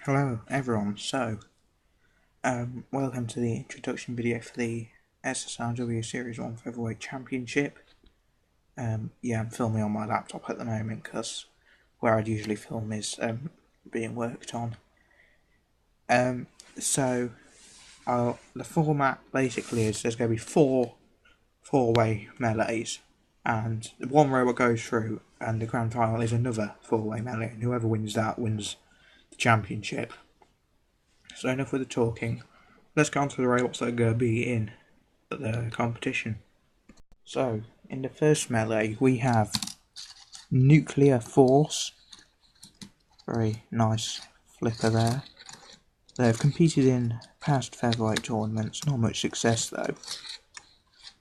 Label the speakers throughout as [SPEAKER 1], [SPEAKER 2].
[SPEAKER 1] Hello everyone, welcome to the introduction video for the SSRW Series 1 Featherweight Championship. I'm filming on my laptop at the moment because where I'd usually film is being worked on. The format basically is there's going to be four-way melees, and one robot goes through and the grand final is another four-way melee, and whoever wins that wins the championship. So enough with the talking, let's go on to the robots that are going to be in the competition. So, in the first melee we have Nuclear Force, very nice flipper there. They've competed in past featherweight tournaments, not much success though.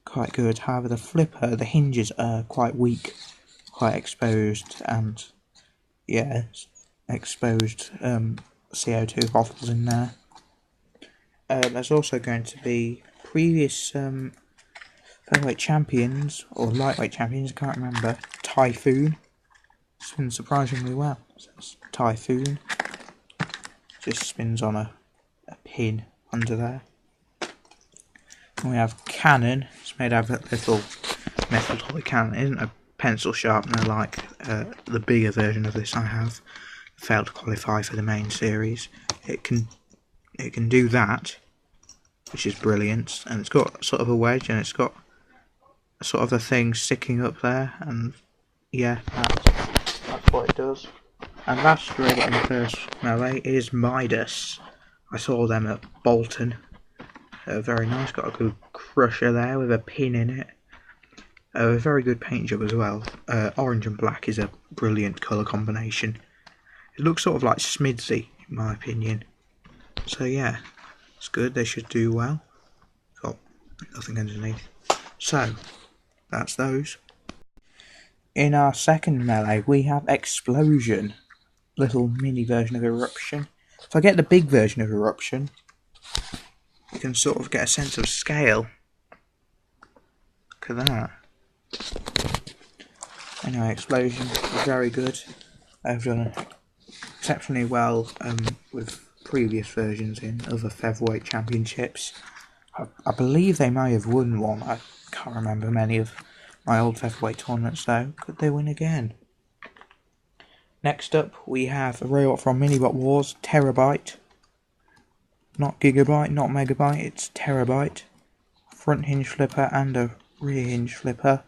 [SPEAKER 1] Quite good, however the flipper, the hinges are quite weak, quite exposed, and exposed CO2 bottles in there. There's also going to be previous featherweight champions, or lightweight champions, I can't remember, Typhoon. Spins surprisingly well. So it's Typhoon. Just spins on a pin under there. And we have Cannon. It's made out of a little metal toy cannon. It isn't a pencil sharpener like the bigger version of this I have. Failed to qualify for the main series. It can do that, which is brilliant, and it's got sort of a wedge, and it's got sort of a thing sticking up there, and yeah, that's what it does. And last robot in the first melee is Midas. I saw them at Bolton. Very nice, got a good crusher there with a pin in it. A very good paint job as well. Orange and black is a brilliant colour combination. It looks sort of like Smidsy, in my opinion. So yeah, it's good, they should do well. Got nothing underneath. So, that's those. In our second melee, we have Explosion. Little mini version of Eruption. If I get the big version of Eruption, you can sort of get a sense of scale. Look at that. Anyway, Explosion is very good. They've done exceptionally well with previous versions in other featherweight championships. I believe they may have won one. I can't remember many of my old featherweight tournaments though. Could they win again? Next up we have a robot from Minibot Wars, Terabyte. Not Gigabyte, not Megabyte, it's Terabyte. Front hinge flipper and a rear hinge flipper.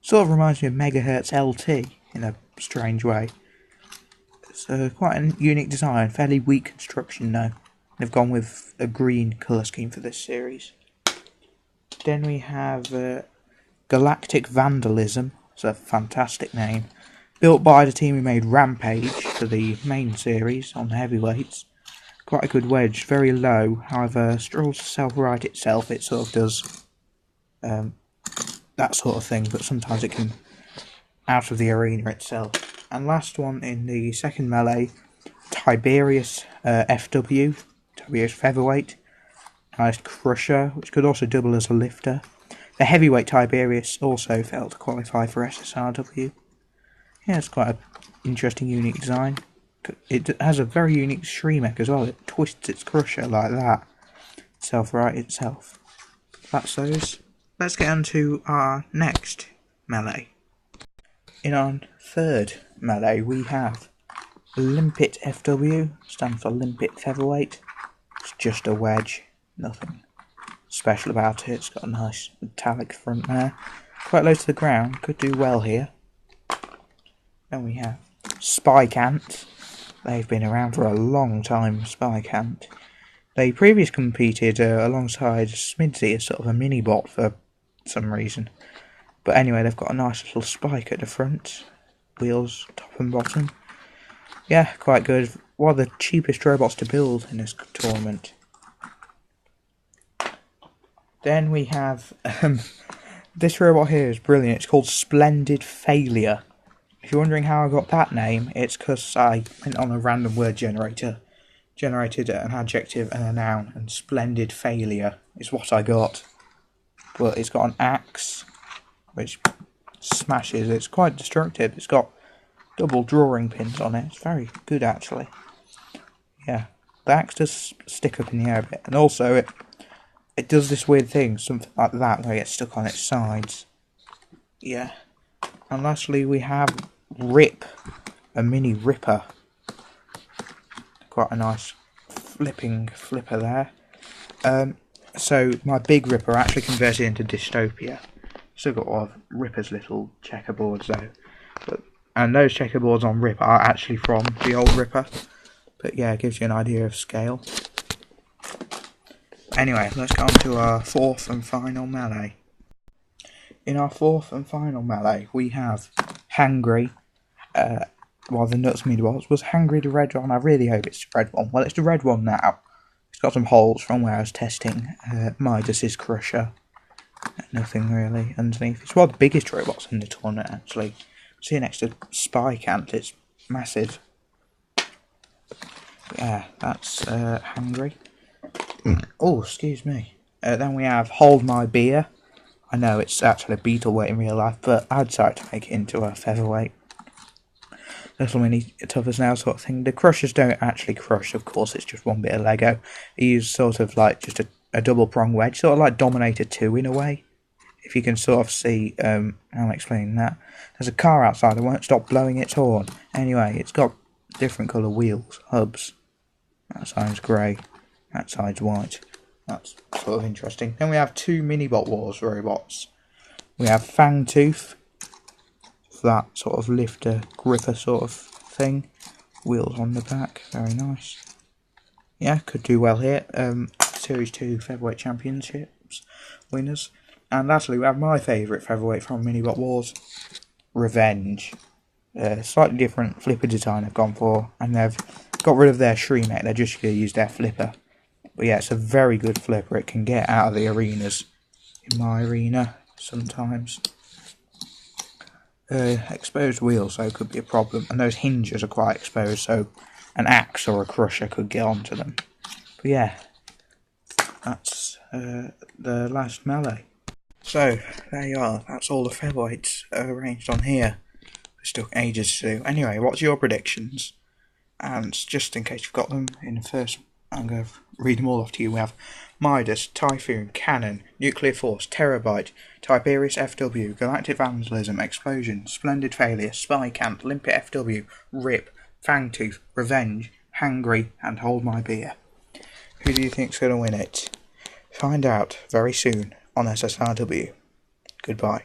[SPEAKER 1] Sort of reminds me of Megahertz LT in a strange way. It's quite a unique design, fairly weak construction though. They've gone with a green colour scheme for this series. Then we have Galactic Vandalism. It's a fantastic name. Built by the team who made Rampage for the main series on the heavyweights. Quite a good wedge, very low. However, strolls to self-right itself. It sort of does that sort of thing, but sometimes it can out of the arena itself. And last one in the second melee, Tiberius FW, Tiberius Featherweight. Nice crusher, which could also double as a lifter. The heavyweight Tiberius also failed to qualify for SSRW. Yeah, it's quite an interesting, unique design. It has a very unique Shremek as well. It twists its crusher like that. Self-right itself. That's those. Let's get on to our next melee. In our third melee we have Limpet FW, stands for Limpet Featherweight. It's just a wedge, nothing special about it. It's got a nice metallic front there, quite low to the ground, could do well here. Then we have Spike Ant. They've been around for a long time, Spike Ant. They previously competed alongside Smidsy as sort of a mini bot for some reason. But anyway, they've got a nice little spike at the front. Wheels, top and bottom. Yeah, quite good. One of the cheapest robots to build in this tournament. Then we have... this robot here is brilliant. It's called Splendid Failure. If you're wondering how I got that name, it's because I went on a random word generator. Generated an adjective and a noun, and Splendid Failure is what I got. But it's got an axe, which smashes. It's quite destructive. It's got double drawing pins on it. It's very good actually. yeah, the axe does stick up in the air a bit, and also it does this weird thing, something like that, where it gets stuck on its sides. Yeah. And lastly, we have Rip, a mini ripper. Quite a nice flipper there. So my big ripper actually converted into dystopia. Still got all of Ripper's little checkerboards though, and those checkerboards on Ripper are actually from the old Ripper. But yeah, it gives you an idea of scale. Anyway, let's get on to our fourth and final melee. In our fourth and final melee, we have Hangry. Well, the Nuts Mini Bots. Was Hangry the red one? I really hope it's the red one. Well, it's the red one now. It's got some holes from where I was testing Midas' Crusher. Nothing really underneath. It's one of the biggest robots in the tournament, actually. See it next to Spike Ant, it's massive. Yeah, that's Hangry. Oh, excuse me. Then we have Hold My Beer. I know it's actually a beetle weight in real life, but I decided to make it into a featherweight. Little mini tough as nails sort of thing. The crushers don't actually crush, of course, it's just one bit of Lego. You use sort of like just a double prong wedge, sort of like Dominator 2 in a way. If you can sort of see how I'm explaining that. There's a car outside that won't stop blowing its horn. Anyway, it's got different colour wheels, hubs. That side's grey, that side's white. That's sort of interesting. Then we have two Minibot Wars robots. We have Fangtooth, that sort of lifter, gripper sort of thing. Wheels on the back, very nice. Yeah, could do well here. Series 2 Featherweight Championships winners. And lastly, we have my favourite featherweight from Minibot Wars, Revenge. Slightly different flipper design they've gone for, and they've got rid of their Shreemate, they're just going to use their flipper. But yeah, it's a very good flipper, it can get out of the arenas. In my arena, sometimes. Exposed wheels, though, could be a problem, and those hinges are quite exposed, so an axe or a crusher could get onto them. But yeah, that's the last melee. So, there you are, that's all the featherweights arranged on here. It took ages to do. Anyway, what's your predictions? And just in case you've got them in the first, I'm going to read them all off to you. We have Midas, Typhoon, Cannon, Nuclear Force, Terabyte, Tiberius FW, Galactic Vandalism, Explosion, Splendid Failure, Spy Camp, Limpet FW, Rip, Fangtooth, Revenge, Hangry, and Hold My Beer. Who do you think's going to win it? Find out very soon on SSRW. Goodbye.